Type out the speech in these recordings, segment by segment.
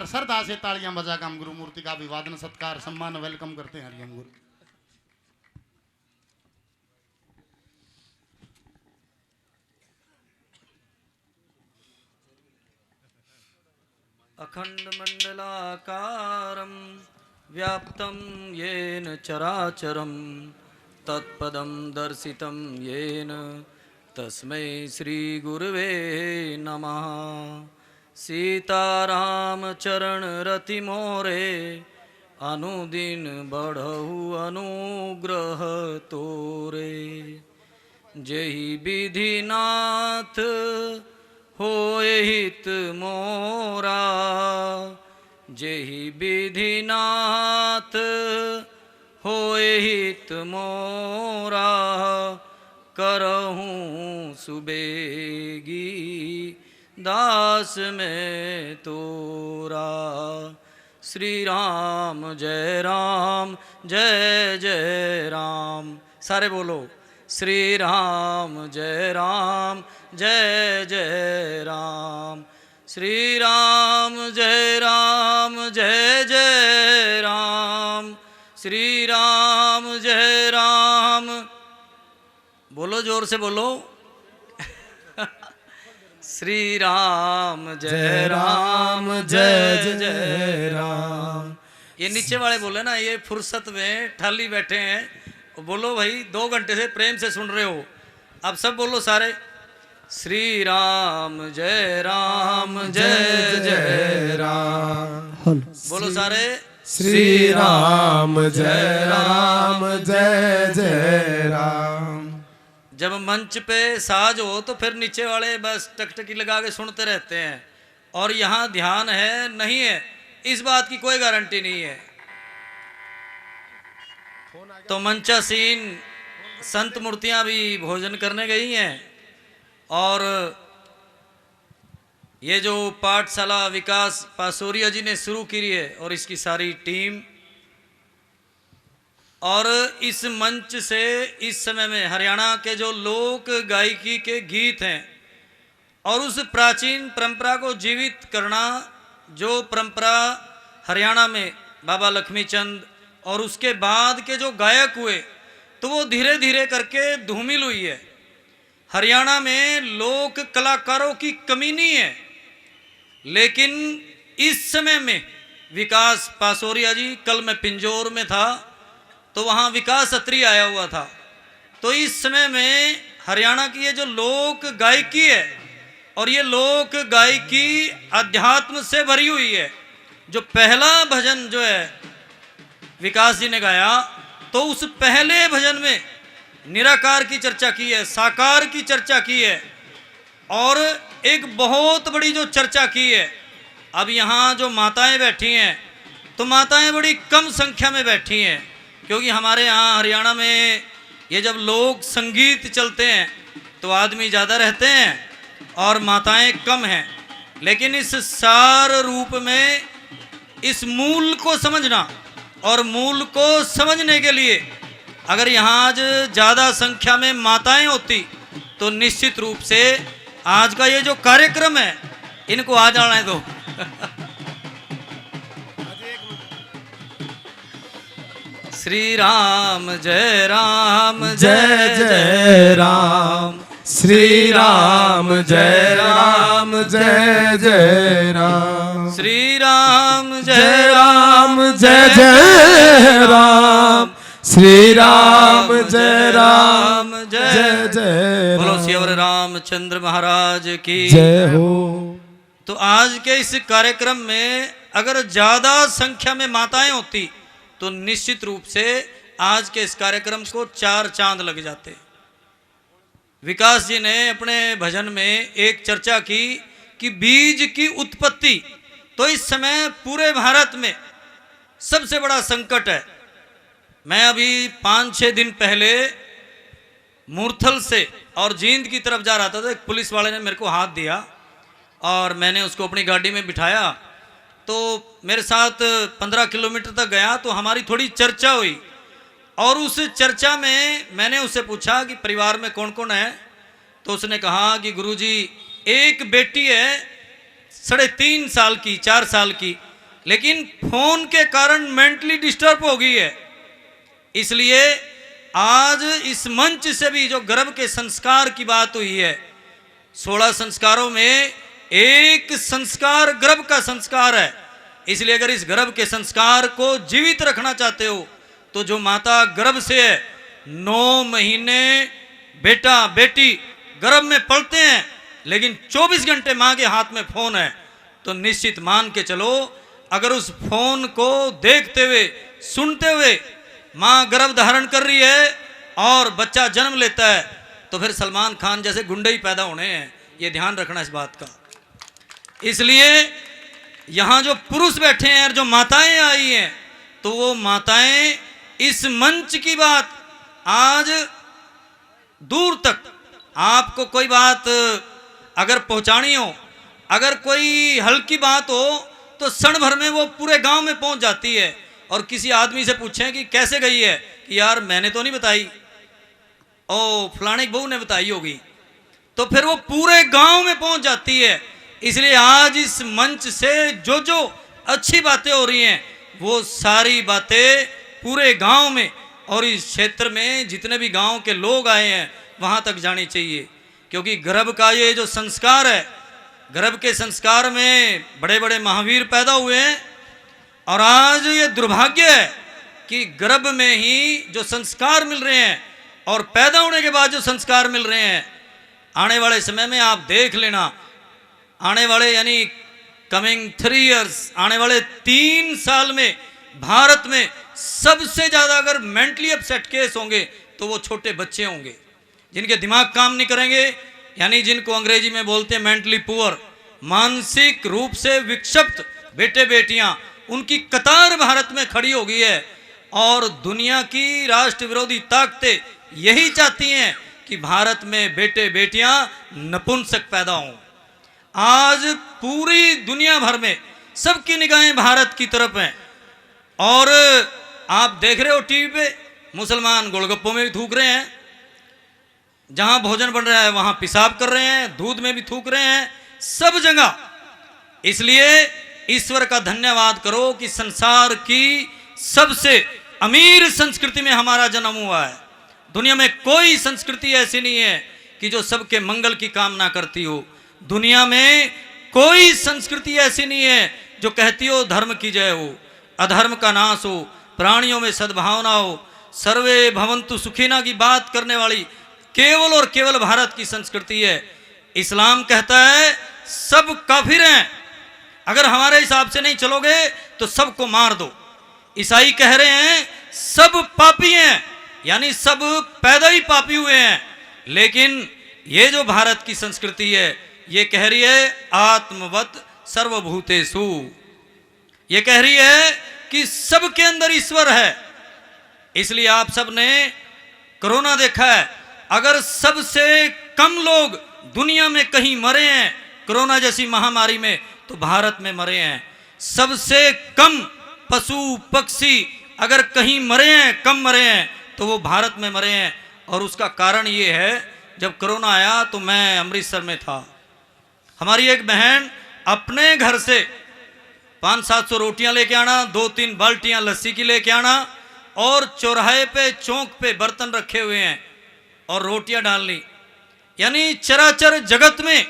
श्रद्धा से तालियां बजा के हम गुरु मूर्ति का अभिवादन सत्कार सम्मान वेलकम करते हैं। हरिओम गुरु। अखंड मंडलाकारं व्याप्तं येन चराचरं तत्पदं दर्शितं येन तस्मै श्री गुरुवे नमः। सीताराम चरण रति मोरे अनुदिन बढ़हु अनुग्रह तोरे। जेहि विधिनाथ होए हित मोरा, जेहि विधिनाथ होए हित मोरा। करहूँ सुबेगी दास में तोरा। श्री राम जय राम जय जय राम। सारे बोलो श्री राम जय राम जय जय राम। श्री राम जय राम जय जय राम। श्री राम जय राम। बोलो जोर से बोलो। श्री राम जय राम जय जय राम। ये नीचे वाले बोले ना, ये फुर्सत में ठाली बैठे हैं। बोलो भाई, 2 घंटे से प्रेम से सुन रहे हो। अब सब बोलो सारे। श्री राम जय जय राम। बोलो सारे। श्री राम जय जय राम। जब मंच पे साज हो तो फिर नीचे वाले बस टकटकी लगा के सुनते रहते हैं, और यहाँ ध्यान है नहीं है इस बात की कोई गारंटी नहीं है। तो मंचासीन संत मूर्तियां भी भोजन करने गई हैं, और ये जो पाठशाला विकास पासोरिया जी ने शुरू की है और इसकी सारी टीम, और इस मंच से इस समय में हरियाणा के जो लोक गायकी के गीत हैं और उस प्राचीन परंपरा को जीवित करना, जो परंपरा हरियाणा में बाबा लक्ष्मी चंद और उसके बाद के जो गायक हुए, तो वो धीरे धीरे करके धूमिल हुई है। हरियाणा में लोक कलाकारों की कमी नहीं है, लेकिन इस समय में विकास पासोरिया जी, कल मैं पिंजौर में था तो वहाँ विकास अत्री आया हुआ था। तो इस समय में हरियाणा की ये जो लोक गायकी है, और ये लोक गायकी अध्यात्म से भरी हुई है। जो पहला भजन जो है विकास जी ने गाया, तो उस पहले भजन में निराकार की चर्चा की है, साकार की चर्चा की है, और एक बहुत बड़ी जो चर्चा की है। अब यहाँ जो माताएं बैठी हैं, तो माताएं बड़ी कम संख्या में बैठी हैं, क्योंकि हमारे यहाँ हरियाणा में ये जब लोक संगीत चलते हैं तो आदमी ज़्यादा रहते हैं और माताएं कम हैं। लेकिन इस सार रूप में इस मूल को समझना, और मूल को समझने के लिए अगर यहाँ आज ज़्यादा संख्या में माताएं होती तो निश्चित रूप से आज का ये जो कार्यक्रम है इनको आ जाने दो। श्री राम जय जय राम। श्री राम जय जय राम। श्री राम जय जय राम। श्री राम जय जय बोलो श्री रामचंद्र महाराज की जय हो। तो आज के इस कार्यक्रम में अगर ज्यादा संख्या में माताएं होती तो निश्चित रूप से आज के इस कार्यक्रम को 4 चांद लग जाते। विकास जी ने अपने भजन में एक चर्चा की कि बीज की उत्पत्ति तो इस समय पूरे भारत में सबसे बड़ा संकट है। मैं अभी 5-6 दिन पहले मूर्थल से और जींद की तरफ जा रहा था, तो एक पुलिस वाले ने मेरे को हाथ दिया और मैंने उसको अपनी गाड़ी में बिठाया। तो मेरे साथ 15 किलोमीटर तक गया, तो हमारी थोड़ी चर्चा हुई, और उस चर्चा में मैंने उससे पूछा कि परिवार में कौन कौन है। तो उसने कहा कि गुरुजी एक बेटी है 3.5 साल की 4 साल की, लेकिन फोन के कारण मेंटली डिस्टर्ब हो गई है। इसलिए आज इस मंच से भी जो गर्भ के संस्कार की बात हुई है, 16 संस्कारों में एक संस्कार गर्भ का संस्कार है। इसलिए अगर इस गर्भ के संस्कार को जीवित रखना चाहते हो तो जो माता गर्भ से है, 9 महीने बेटा बेटी गर्भ में पलते हैं, लेकिन 24 घंटे मां के हाथ में फोन है, तो निश्चित मान के चलो अगर उस फोन को देखते हुए सुनते हुए मां गर्भ धारण कर रही है और बच्चा जन्म लेता है, तो फिर सलमान खान जैसे गुंडे ही पैदा होने हैं। ये ध्यान रखना इस बात का। इसलिए यहां जो पुरुष बैठे हैं और जो माताएं आई हैं, तो वो माताएं इस मंच की बात आज दूर तक, आपको कोई बात अगर पहुंचानी हो, अगर कोई हल्की बात हो, तो क्षण भर में वो पूरे गांव में पहुंच जाती है। और किसी आदमी से पूछें कि कैसे गई है, कि यार मैंने तो नहीं बताई, ओ फलाने की बहू ने बताई होगी, तो फिर वो पूरे गांव में पहुंच जाती है। इसलिए आज इस मंच से जो जो अच्छी बातें हो रही हैं, वो सारी बातें पूरे गांव में और इस क्षेत्र में जितने भी गांव के लोग आए हैं वहां तक जानी चाहिए। क्योंकि गर्भ का ये जो संस्कार है, गर्भ के संस्कार में बड़े बड़े महावीर पैदा हुए हैं। और आज ये दुर्भाग्य है कि गर्भ में ही जो संस्कार मिल रहे हैं और पैदा होने के बाद जो संस्कार मिल रहे हैं, आने वाले समय में आप देख लेना, आने वाले यानी कमिंग 3 इयर्स, आने वाले 3 साल में भारत में सबसे ज्यादा अगर मेंटली अपसेट केस होंगे तो वो छोटे बच्चे होंगे, जिनके दिमाग काम नहीं करेंगे, यानी जिनको अंग्रेजी में बोलते हैं मेंटली पुअर, मानसिक रूप से विक्षिप्त बेटे बेटियां, उनकी कतार भारत में खड़ी हो गई है। और दुनिया की राष्ट्र विरोधी ताकतें यही चाहती हैं कि भारत में बेटे बेटियां नपुंसक पैदा हों। आज पूरी दुनिया भर में सबकी निगाहें भारत की तरफ हैं। और आप देख रहे हो टीवी पे, मुसलमान गोलगप्पों में भी थूक रहे हैं, जहां भोजन बन रहा है वहां पेशाब कर रहे हैं, दूध में भी थूक रहे हैं, सब जगह। इसलिए ईश्वर का धन्यवाद करो कि संसार की सबसे अमीर संस्कृति में हमारा जन्म हुआ है। दुनिया में कोई संस्कृति ऐसी नहीं है कि जो सबके मंगल की कामना करती हो। दुनिया में कोई संस्कृति ऐसी नहीं है जो कहती हो धर्म की जय हो, अधर्म का नाश हो, प्राणियों में सद्भावना हो, सर्वे भवन्तु सुखिना की बात करने वाली केवल और केवल भारत की संस्कृति है। इस्लाम कहता है सब काफिर हैं, अगर हमारे हिसाब से नहीं चलोगे तो सबको मार दो। ईसाई कह रहे हैं सब पापी हैं, यानी सब पैदा ही पापी हुए हैं। लेकिन ये जो भारत की संस्कृति है, ये कह रही है आत्मवत् सर्वभूतेषु, ये कह रही है कि सबके अंदर ईश्वर है। इसलिए आप सब ने कोरोना देखा है, अगर सबसे कम लोग दुनिया में कहीं मरे हैं कोरोना जैसी महामारी में, तो भारत में मरे हैं। सबसे कम पशु पक्षी अगर कहीं मरे हैं, कम मरे हैं, तो वो भारत में मरे हैं। और उसका कारण ये है, जब कोरोना आया तो मैं अमृतसर में था, हमारी एक बहन अपने घर से 500-700 रोटियां लेके आना, 2-3 बाल्टियां लस्सी की लेके आना, और चौराहे पे चौक पे बर्तन रखे हुए हैं और रोटियां डालनी। यानी चराचर जगत में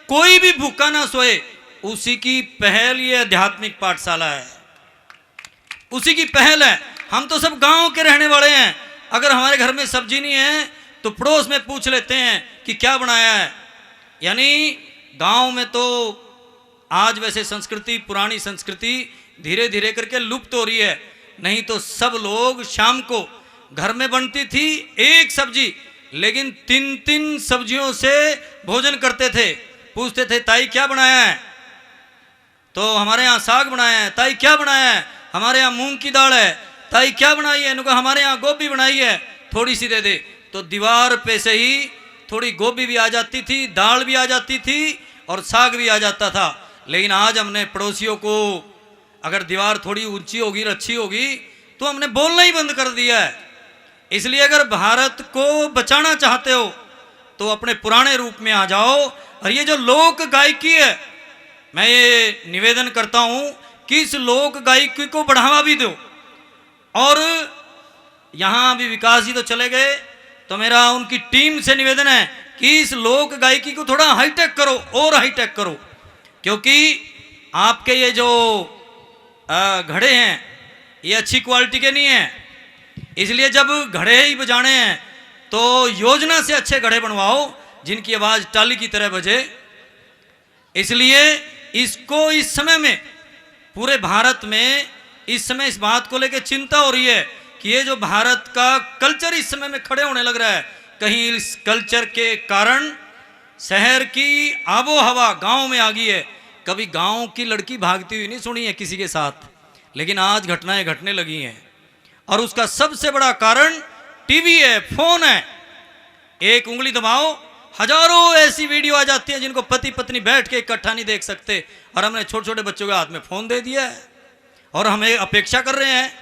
कोई भी भूखा ना सोए, उसी की पहल ये आध्यात्मिक पाठशाला है, उसी की पहल है। हम तो सब गांव के रहने वाले हैं, अगर हमारे घर में सब्जी नहीं है तो पड़ोस में पूछ लेते हैं कि क्या बनाया है। यानी गांव में तो आज वैसे संस्कृति, पुरानी संस्कृति धीरे धीरे करके लुप्त हो रही है, नहीं तो सब लोग शाम को घर में बनती थी एक सब्जी, लेकिन 3-3 सब्जियों से भोजन करते थे। पूछते थे ताई क्या बनाया है, तो हमारे यहाँ साग बनाया है। ताई क्या बनाया है, हमारे यहाँ मूंग की दाल है। ताई क्या बनाई है, इनको हमारे यहाँ गोभी बनाई है, थोड़ी सी दे दे। तो दीवार पे से ही थोड़ी गोभी भी आ जाती थी, दाल भी आ जाती थी और साग भी आ जाता था। लेकिन आज हमने पड़ोसियों को, अगर दीवार थोड़ी ऊंची होगी, अच्छी होगी, तो हमने बोलना ही बंद कर दिया है। इसलिए अगर भारत को बचाना चाहते हो तो अपने पुराने रूप में आ जाओ। और ये जो लोक गायकी है, मैं ये निवेदन करता हूं कि इस लोक गायकी को बढ़ावा भी दो। और यहाँ भी विकास जी तो चले गए, तो मेरा उनकी टीम से निवेदन है कि इस लोक गायकी को थोड़ा हाईटेक करो और हाईटेक करो, क्योंकि आपके ये जो घड़े हैं ये अच्छी क्वालिटी के नहीं हैं। इसलिए जब घड़े ही बजाने हैं तो योजना से अच्छे घड़े बनवाओ जिनकी आवाज़ टाली की तरह बजे। इसलिए इसको इस समय में पूरे भारत में इस समय इस बात को लेकर चिंता हो रही है कि ये जो भारत का कल्चर इस समय में खड़े होने लग रहा है, कहीं इस कल्चर के कारण शहर की आबो हवा गांव में आ गई है। कभी गांव की लड़की भागती हुई नहीं सुनी है किसी के साथ, लेकिन आज घटनाएं घटने लगी हैं। और उसका सबसे बड़ा कारण टीवी है, फोन है। एक उंगली दबाओ, हजारों ऐसी वीडियो आ जाती हैं जिनको पति पत्नी बैठ के इकट्ठा नहीं देख सकते, और हमने छोटे छोटे बच्चों के हाथ में फोन दे दिया है और हमें अपेक्षा कर रहे हैं।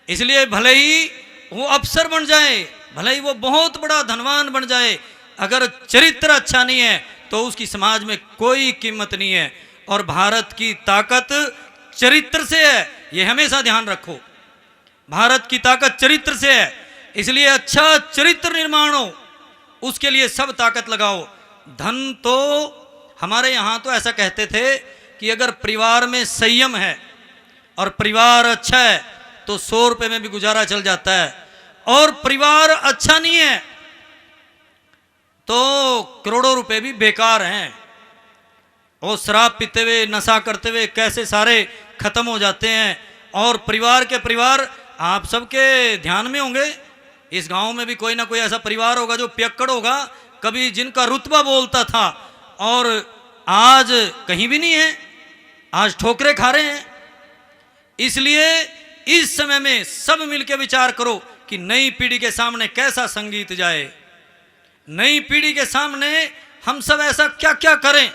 इसलिए भले ही वो अफसर बन जाए, भले ही वो बहुत बड़ा धनवान बन जाए, अगर चरित्र अच्छा नहीं है तो उसकी समाज में कोई कीमत नहीं है। और भारत की ताकत चरित्र से है, ये हमेशा ध्यान रखो। भारत की ताकत चरित्र से है, इसलिए अच्छा चरित्र निर्माण हो, उसके लिए सब ताकत लगाओ। धन तो हमारे यहाँ तो ऐसा कहते थे कि अगर परिवार में संयम है और परिवार अच्छा है तो 100 रुपये में भी गुजारा चल जाता है, और परिवार अच्छा नहीं है तो करोड़ों रुपए भी बेकार हैं। वो शराब पीते हुए, नशा करते हुए कैसे सारे खत्म हो जाते हैं। और परिवार के परिवार आप सबके ध्यान में होंगे, इस गांव में भी कोई ना कोई ऐसा परिवार होगा जो पियक्कड़ होगा, कभी जिनका रुतबा बोलता था और आज कहीं भी नहीं है, आज ठोकरे खा रहे हैं। इसलिए इस समय में सब मिलकर विचार करो कि नई पीढ़ी के सामने कैसा संगीत जाए, नई पीढ़ी के सामने हम सब ऐसा क्या क्या करें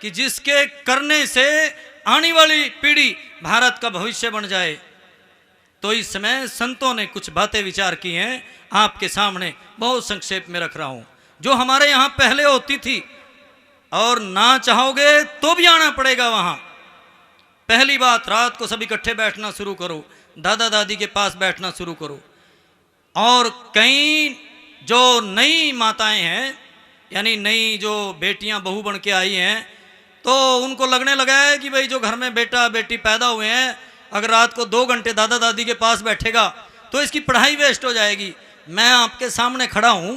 कि जिसके करने से आने वाली पीढ़ी भारत का भविष्य बन जाए। तो इस समय संतों ने कुछ बातें विचार की हैं, आपके सामने बहुत संक्षेप में रख रहा हूं, जो हमारे यहां पहले होती थी और ना चाहोगे तो भी आना पड़ेगा वहां। पहली बात, रात को सब इकट्ठे बैठना शुरू करो, दादा दादी के पास बैठना शुरू करो। और कई जो नई माताएं हैं, यानी नई जो बेटियां बहू बन के आई हैं, तो उनको लगने लगा है कि भाई जो घर में बेटा बेटी पैदा हुए हैं, अगर रात को 2 घंटे दादा दादी के पास बैठेगा तो इसकी पढ़ाई वेस्ट हो जाएगी। मैं आपके सामने खड़ा हूँ,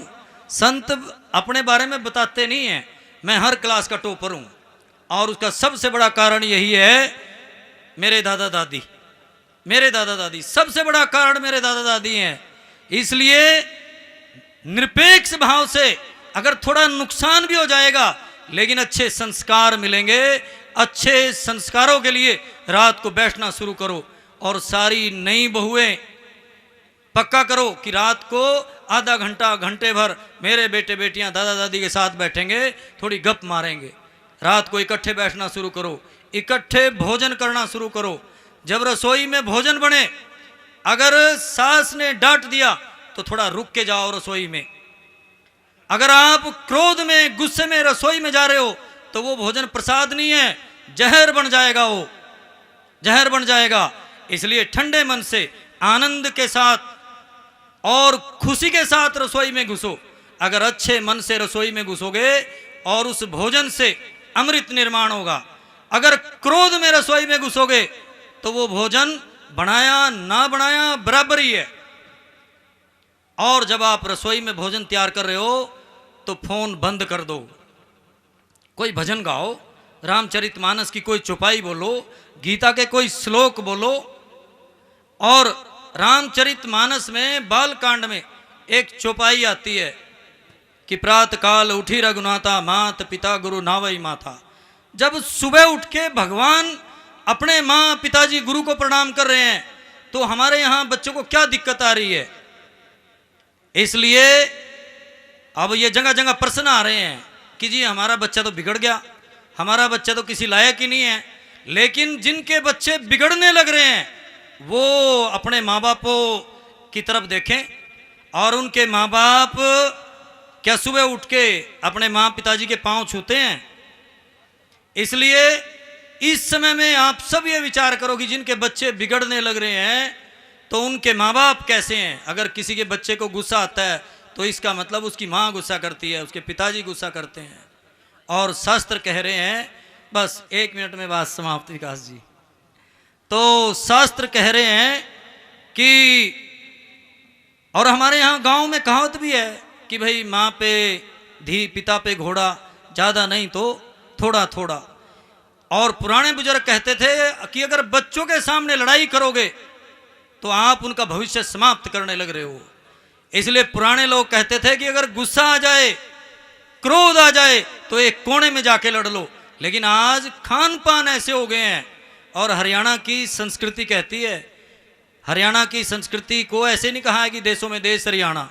संत अपने बारे में बताते नहीं हैं, मैं हर क्लास का टॉपर हूँ, और उसका सबसे बड़ा कारण यही है मेरे दादा दादी। मेरे दादा दादी सबसे बड़ा कारण मेरे दादा दादी हैं। इसलिए निरपेक्ष भाव से अगर थोड़ा नुकसान भी हो जाएगा लेकिन अच्छे संस्कार मिलेंगे। अच्छे संस्कारों के लिए रात को बैठना शुरू करो, और सारी नई बहुएं पक्का करो कि रात को आधा घंटा घंटे भर मेरे बेटे बेटियां दादा दादी के साथ बैठेंगे, थोड़ी गप मारेंगे। रात को इकट्ठे बैठना शुरू करो, इकट्ठे भोजन करना शुरू करो। जब रसोई में भोजन बने, अगर सास ने डांट दिया तो थोड़ा रुक के जाओ रसोई में। अगर आप क्रोध में, गुस्से में रसोई में जा रहे हो तो वो भोजन प्रसाद नहीं है, जहर बन जाएगा, वो जहर बन जाएगा। इसलिए ठंडे मन से, आनंद के साथ और खुशी के साथ रसोई में घुसो। अगर अच्छे मन से रसोई में घुसोगे और उस भोजन से अमृत निर्माण होगा। अगर क्रोध में रसोई में घुसोगे तो वो भोजन बनाया ना बनाया बराबर ही है। और जब आप रसोई में भोजन तैयार कर रहे हो तो फोन बंद कर दो, कोई भजन गाओ, रामचरितमानस की कोई चौपाई बोलो, गीता के कोई श्लोक बोलो। और रामचरितमानस में बालकांड में एक चौपाई आती है कि प्रात काल उठी रघुनाथा, मात पिता गुरु नावई माथा। जब सुबह उठ के भगवान अपने माँ पिताजी गुरु को प्रणाम कर रहे हैं तो हमारे यहाँ बच्चों को क्या दिक्कत आ रही है। इसलिए अब ये जगह जगह प्रश्न आ रहे हैं कि जी हमारा बच्चा तो बिगड़ गया, हमारा बच्चा तो किसी लायक ही नहीं है। लेकिन जिनके बच्चे बिगड़ने लग रहे हैं वो अपने माँ बापों की तरफ देखें, और उनके माँ बाप क्या सुबह उठ के अपने माँ पिताजी के पांव छूते हैं। इसलिए इस समय में आप सब ये विचार करो कि जिनके बच्चे बिगड़ने लग रहे हैं तो उनके माँ बाप कैसे हैं। अगर किसी के बच्चे को गुस्सा आता है तो इसका मतलब उसकी माँ गुस्सा करती है, उसके पिताजी गुस्सा करते हैं। और शास्त्र कह रहे हैं, बस 1 मिनट में बात समाप्त विकास जी। तो शास्त्र कह रहे हैं कि, और हमारे यहाँ गांव में कहावत भी है कि भाई माँ पे धी पिता पे घोड़ा, ज़्यादा नहीं तो थोड़ा थोड़ा। और पुराने बुजुर्ग कहते थे कि अगर बच्चों के सामने लड़ाई करोगे तो आप उनका भविष्य समाप्त करने लग रहे हो। इसलिए पुराने लोग कहते थे कि अगर गुस्सा आ जाए, क्रोध आ जाए तो एक कोने में जाके लड़ लो। लेकिन आज खान पान ऐसे हो गए हैं, और हरियाणा की संस्कृति कहती है, हरियाणा की संस्कृति को ऐसे नहीं कहा है कि देशों में देश हरियाणा।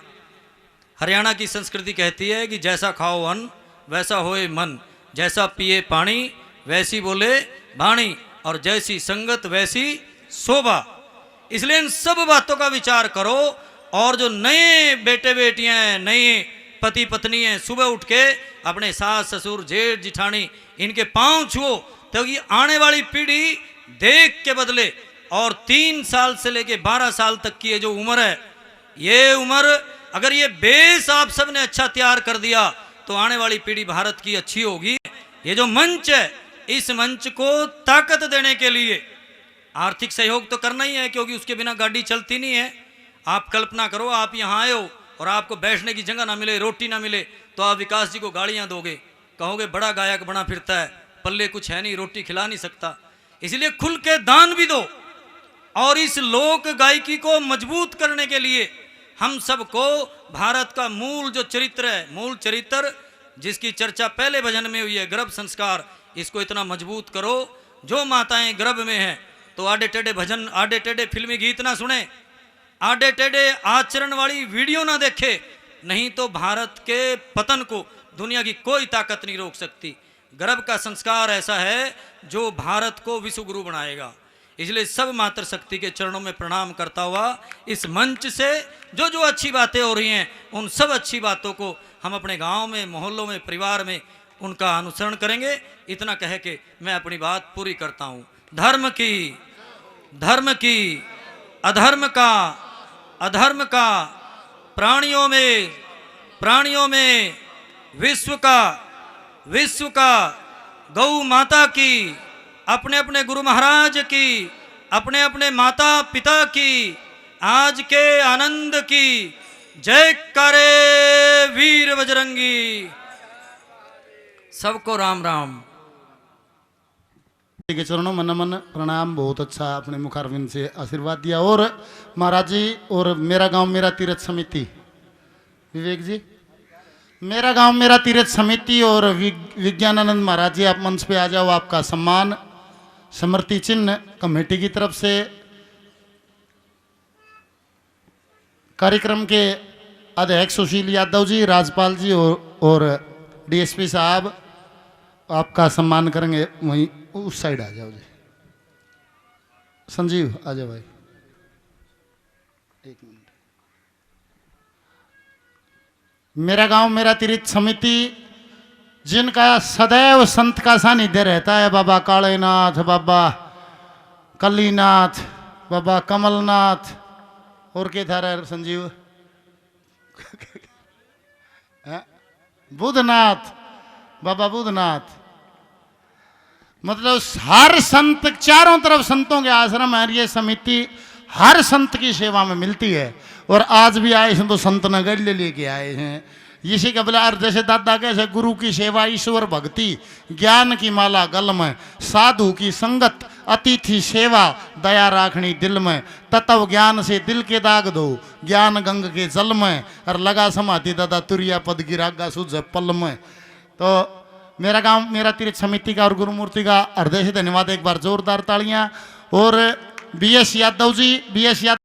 हरियाणा की संस्कृति कहती है कि जैसा खाओ अन्न वैसा होए मन, जैसा पिए पानी वैसी बोले वाणी, और जैसी संगत वैसी शोभा। इसलिए इन सब बातों का विचार करो। और जो नए बेटे बेटियां हैं, नए पति पत्नी हैं, सुबह उठ के अपने सास ससुर जेठ जिठानी इनके पांव छुओ, तो ये आने वाली पीढ़ी देख के बदले। और 3 साल से लेके 12 साल तक की ये जो उम्र है, ये उम्र अगर ये बेस आप सब ने अच्छा तैयार कर दिया तो आने वाली पीढ़ी भारत की अच्छी होगी। ये जो मंच है, इस मंच को ताकत देने के लिए आर्थिक सहयोग तो करना ही है, क्योंकि उसके बिना गाड़ी चलती नहीं है। आप कल्पना करो, आप यहाँ आए हो और आपको बैठने की जगह ना मिले, रोटी ना मिले, तो आप विकास जी को गालियाँ दोगे, कहोगे बड़ा गायक बना फिरता है, पल्ले कुछ है नहीं, रोटी खिला नहीं सकता। इसलिए खुल के दान भी दो। और इस लोक गायकी को मजबूत करने के लिए हम सबको भारत का मूल जो चरित्र है, मूल चरित्र जिसकी चर्चा पहले भजन में हुई है, गर्भ संस्कार, इसको इतना मजबूत करो। जो माताएं गर्भ में हैं तो आडे टेढ़े भजन, आडे टेढ़े फिल्मी गीत ना सुने, आडे टेढ़े आचरण वाली वीडियो ना देखे, नहीं तो भारत के पतन को दुनिया की कोई ताकत नहीं रोक सकती। गर्भ का संस्कार ऐसा है जो भारत को विश्व गुरु बनाएगा। इसलिए सब मातृशक्ति के चरणों में प्रणाम करता हुआ इस मंच से जो जो अच्छी बातें हो रही हैं, उन सब अच्छी बातों को हम अपने गांव में, मोहल्लों में, परिवार में उनका अनुसरण करेंगे। इतना कह के मैं अपनी बात पूरी करता हूँ। धर्म की, अधर्म का, प्राणियों में विश्व का, गौ माता की, अपने अपने गुरु महाराज की, अपने अपने माता पिता की, आज के आनंद की जय करे वीर बजरंगी। सबको राम राम के चरणों में नमन प्रणाम। बहुत अच्छा अपने मुखारविंद से आशीर्वाद दिया। और महाराज जी, और मेरा गांव मेरा तीर्थ समिति, विवेक जी, मेरा गांव मेरा तीर्थ समिति और विज्ञानानंद महाराज जी, आप मंच पे आ जाओ। आपका सम्मान स्मृति चिन्ह कमेटी की तरफ से कार्यक्रम के अध्यक्ष सुशील यादव जी, राजपाल जी और डीएसपी साहब आपका सम्मान करेंगे। वहीं उस साइड आ जाओ जी। संजीव आ जाओ भाई, 1 मिनट। मेरा गांव मेरा तीर्थ समिति, जिनका सदैव संत का सानिध्य रहता है, बाबा कालेनाथ, बाबा कलीनाथ, बाबा कमलनाथ, और के था संजीव बुधनाथ, बाबा बुधनाथ। मतलब हर संत, चारों तरफ संतों के आश्रम है। ये समिति हर संत की सेवा में मिलती है। और आज भी आए हैं तो संत नगर लेके आए हैं। इसी का बोला, जैसे दादा कैसे गुरु की सेवा, ईश्वर भक्ति, ज्ञान की माला गल में, साधु की संगत, अतिथि सेवा, दया राखनी दिल में, तत्व ज्ञान से दिल के दाग दो, ज्ञान गंग के जल में, और लगा समाधि दादा तुरिया पद गिरागा सूझ पल में। तो मेरा गांव मेरा तीर्थ समिति का और गुरुमूर्ति का हृदय से धन्यवाद। एक बार जोरदार तालियां। और बीएस यादव जी, बीएस यादव